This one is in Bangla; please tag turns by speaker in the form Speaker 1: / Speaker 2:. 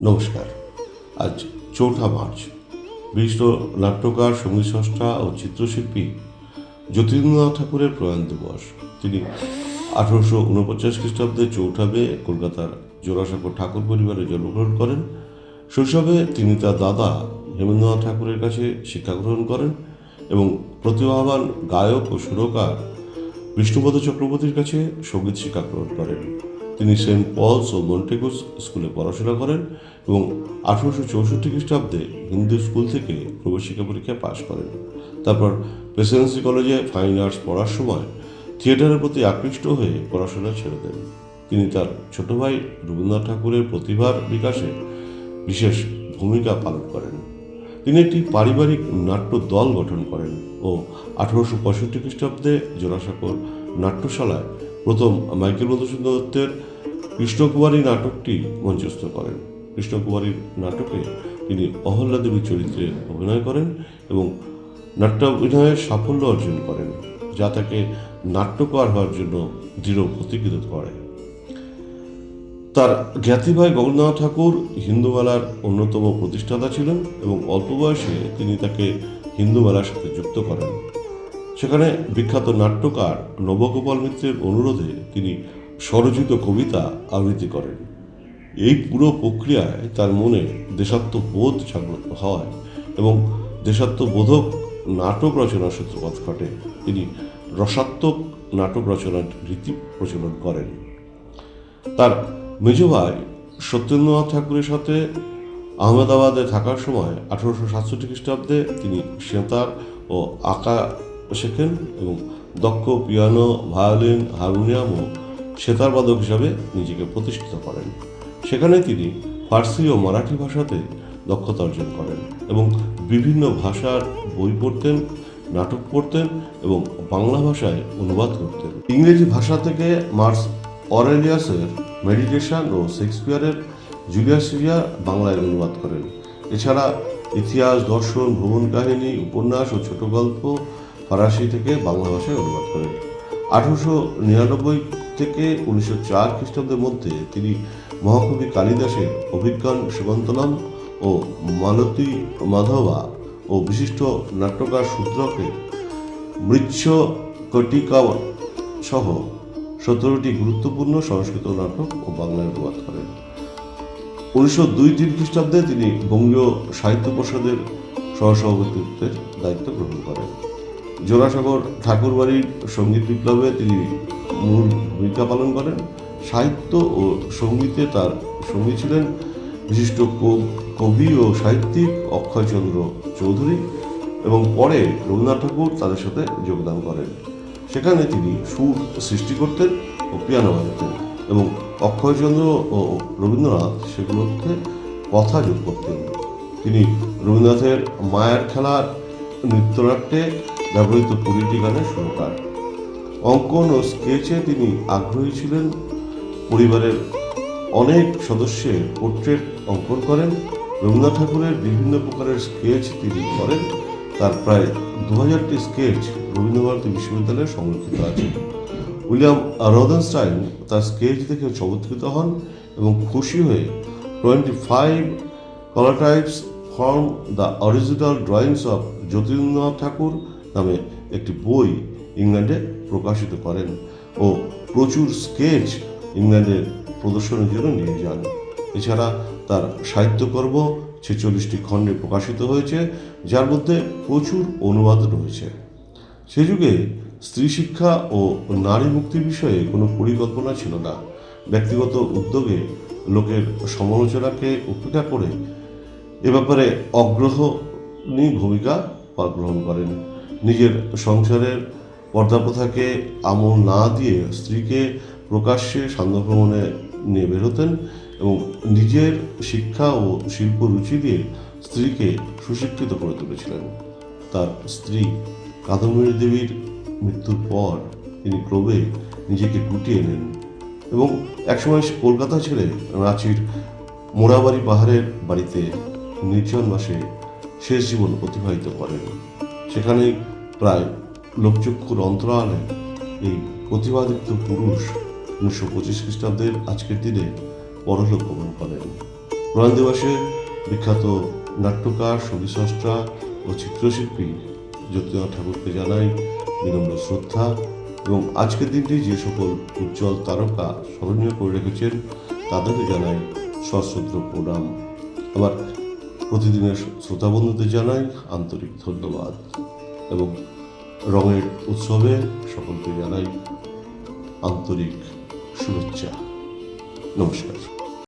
Speaker 1: নমস্কার। আজ ৪ঠা মার্চ বিশিষ্ট নাট্যকার, সঙ্গীত স্রষ্টা ও চিত্রশিল্পী যতীন্দ্রনাথ ঠাকুরের প্রয়াণ দিবস। তিনি ১৮৪৯ খ্রিস্টাব্দে ৪ঠা মে কলকাতার জোড়াসাঁকো ঠাকুর পরিবারে জন্মগ্রহণ করেন। শৈশবে তিনি তার দাদা হেমেন্দ্রনাথ ঠাকুরের কাছে শিক্ষা গ্রহণ করেন এবং প্রতিভাবান গায়ক ও সুরকার বিষ্ণুপদ চক্রবর্তীর কাছে সঙ্গীত শিক্ষা গ্রহণ করেন। তিনি সেন্ট পলস ও মন্টেগুস স্কুলে পড়াশোনা করেন এবং ১৮৬৪ খ্রিস্টাব্দে হিন্দু স্কুল থেকে প্রবেশিকা পরীক্ষায় পাশ করেন। তারপর প্রেসিডেন্সি কলেজে ফাইন আর্টস পড়ার সময় থিয়েটারের প্রতি আকৃষ্ট হয়ে পড়াশোনা ছেড়ে দেন। তিনি তার ছোট ভাই রবীন্দ্রনাথ ঠাকুরের প্রতিভার বিকাশে বিশেষ ভূমিকা পালন করেন। তিনি একটি পারিবারিক নাট্য দল গঠন করেন ও ১৮৬৫ খ্রিস্টাব্দে জোড়াসাঁকোর নাট্যশালায় প্রথম মাইকেল মধুসূদন দত্তের কৃষ্ণকুমারী নাটকটি মঞ্চস্থ করেন। কৃষ্ণকুমারীর নাটকে তিনি অহল্যা দেবীর চরিত্রে অভিনয় করেন এবং নাট্যাভিনয়ে সাফল্য অর্জন করেন, যা তাকে নাট্যকার হওয়ার জন্য দৃঢ় প্রতিজ্ঞিত করে। তার জ্ঞাতি ভাই গগননাথ ঠাকুর হিন্দু মেলার অন্যতম প্রতিষ্ঠাতা ছিলেন এবং অল্প বয়সে তিনি তাকে হিন্দু মেলার সাথে যুক্ত করেন। সেখানে বিখ্যাত নাট্যকার নবগোপাল মিত্রের অনুরোধে তিনি স্বরচিত কবিতা আবৃত্তি করেন। এই পুরো প্রক্রিয়ায় তার মনে দেশাত্মবোধ জাগ্রত হয় এবং দেশাত্মবোধক নাটক রচনার সূত্রপাত ঘটে। তিনি রসাত্মক নাটক রচনার রীতি প্রচলন করেন। তার মেজ ভাই সত্যেন্দ্রনাথ ঠাকুরের সাথে আহমেদাবাদে থাকার সময় ১৮৬৭ খ্রিস্টাব্দে তিনি সেতার ও আঁকা শেখেন এবং দক্ষ পিয়ানো, ভায়োলিন, হারমোনিয়াম ও সেতার বাদক হিসাবে নিজেকে প্রতিষ্ঠিত করেন। সেখানে তিনি ফার্সি ও মারাঠি ভাষাতে দক্ষতা অর্জন করেন এবং বিভিন্ন ভাষার বই পড়তেন, নাটক পড়তেন এবং বাংলা ভাষায় অনুবাদ করতেন। ইংরেজি ভাষা থেকে মার্কস অরেলিয়াসের মেডিটেশন ও শেক্সপিয়ারের জুলিয়াস সিজার বাংলায় অনুবাদ করেন। এছাড়া ইতিহাস, দর্শন, ভ্রমণ কাহিনী, উপন্যাস ও ছোট গল্প ফরাসি থেকে বাংলা ভাষায় অনুবাদ করেন। ১৮৯৯ থেকে ১৯০৪ খ্রিস্টাব্দের মধ্যে তিনি মহাকবি কালিদাসের অভিজ্ঞান সুকান্তলম ও মালতী মাধবা ও বিশিষ্ট নাট্যকার শূদ্রকের মৃচ্ছকটিকা সহ ১৭টি গুরুত্বপূর্ণ সংস্কৃত নাটক ও বাংলায় অনুবাদ করেন। ১৯০২-৩ খ্রিস্টাব্দে তিনি বঙ্গীয় সাহিত্য পরিষদের সহসভাপতিত্বের দায়িত্ব গ্রহণ করেন। জোড়াসাঁকোর ঠাকুরবাড়ির সঙ্গীত বিপ্লবে তিনি মূল ভূমিকা পালন করেন। সাহিত্য ও সঙ্গীতে তার সঙ্গী ছিলেন বিশিষ্ট কবি ও সাহিত্যিক অক্ষয়চন্দ্র চৌধুরী এবং পরে রবীন্দ্রনাথ ঠাকুর তাদের সাথে যোগদান করেন। সেখানে তিনি সুর সৃষ্টি করতেন ও পিয়ানো বাজাতেন এবং অক্ষয়চন্দ্র ও রবীন্দ্রনাথ সেগুলোতে কথা যোগ করতেন। তিনি রবীন্দ্রনাথের মায়ার খেলার নৃত্যনাট্যে ব্যবহৃত ২০টি গানের সুরকার। অঙ্কন ও স্কেচে তিনি আগ্রহী ছিলেন। পরিবারের অনেক সদস্যের পোর্ট্রেট অঙ্কন করেন। রবীন্দ্রনাথ ঠাকুরের বিভিন্ন প্রকারের স্কেচ তিনি করেন। তার প্রায় ২০০০টি স্কেচ রবীন্দ্রভারতী বিশ্ববিদ্যালয়ে সংরক্ষিত আছে। উইলিয়াম রোদেনস্টাইন তার স্কেচ দেখে চমৎকৃত হন এবং খুশি হয়ে 25 collotypes from the original drawings of Jatindranath Thakur নামে একটি বই ইংল্যান্ডে প্রকাশিত করেন ও প্রচুর স্কেচ ইংল্যান্ডে প্রদর্শনের জন্য নিয়ে যান। এছাড়া তার সাহিত্যকর্ম ৪৬টি খণ্ডে প্রকাশিত হয়েছে, যার মধ্যে প্রচুর অনুবাদ রয়েছে। সে যুগে স্ত্রী শিক্ষা ও নারী মুক্তির বিষয়ে কোনো পরিকল্পনা ছিল না। ব্যক্তিগত উদ্যোগে লোকের সমালোচনাকে উপেক্ষা করে এ ব্যাপারে অগ্রণী ভূমিকা গ্রহণ করেন। নিজের সংসারের পর্দাপ্রথাকে আমল না দিয়ে স্ত্রীকে প্রকাশ্যে সান্ধ্য ভ্রমণে নিয়ে বেরোতেন এবং নিজের শিক্ষা ও শিল্প রুচি দিয়ে স্ত্রীকে সুশিক্ষিত করে তুলেছিলেন। তার স্ত্রী কাদম্বিনী দেবীর মৃত্যুর পর তিনি ক্রমে নিজেকে গুটিয়ে নেন এবং একসময় কলকাতা ছেড়ে রাঁচির মোড়াবাড়ি পাহাড়ের বাড়িতে নির্জন মাসে শেষ জীবন অতিবাহিত করেন। সেখানেই প্রায় লোকচক্ষুর অন্তরালে এই প্রতিভাদীপ্ত পুরুষ ১৯২৫ খ্রিস্টাব্দের আজকের দিনে পরলোক গমন করেন। প্রয়াণ দিবসে বিখ্যাত নাট্যকার, সঙ্গীতস্রষ্টা ও চিত্রশিল্পী জ্যোতির্নাথ ঠাকুরকে জানাই বিনম্র শ্রদ্ধা, এবং আজকের দিনটি যে সকল উজ্জ্বল তারকা স্মরণীয় করে রেখেছেন তাদেরকে জানাই সশ্রদ্ধ প্রণাম। আবার প্রতিদিনের শ্রোতা বন্ধুদের জানাই আন্তরিক ধন্যবাদ, এবং রঙের উৎসবে সকলকে জানাই আন্তরিক শুভেচ্ছা। নমস্কার।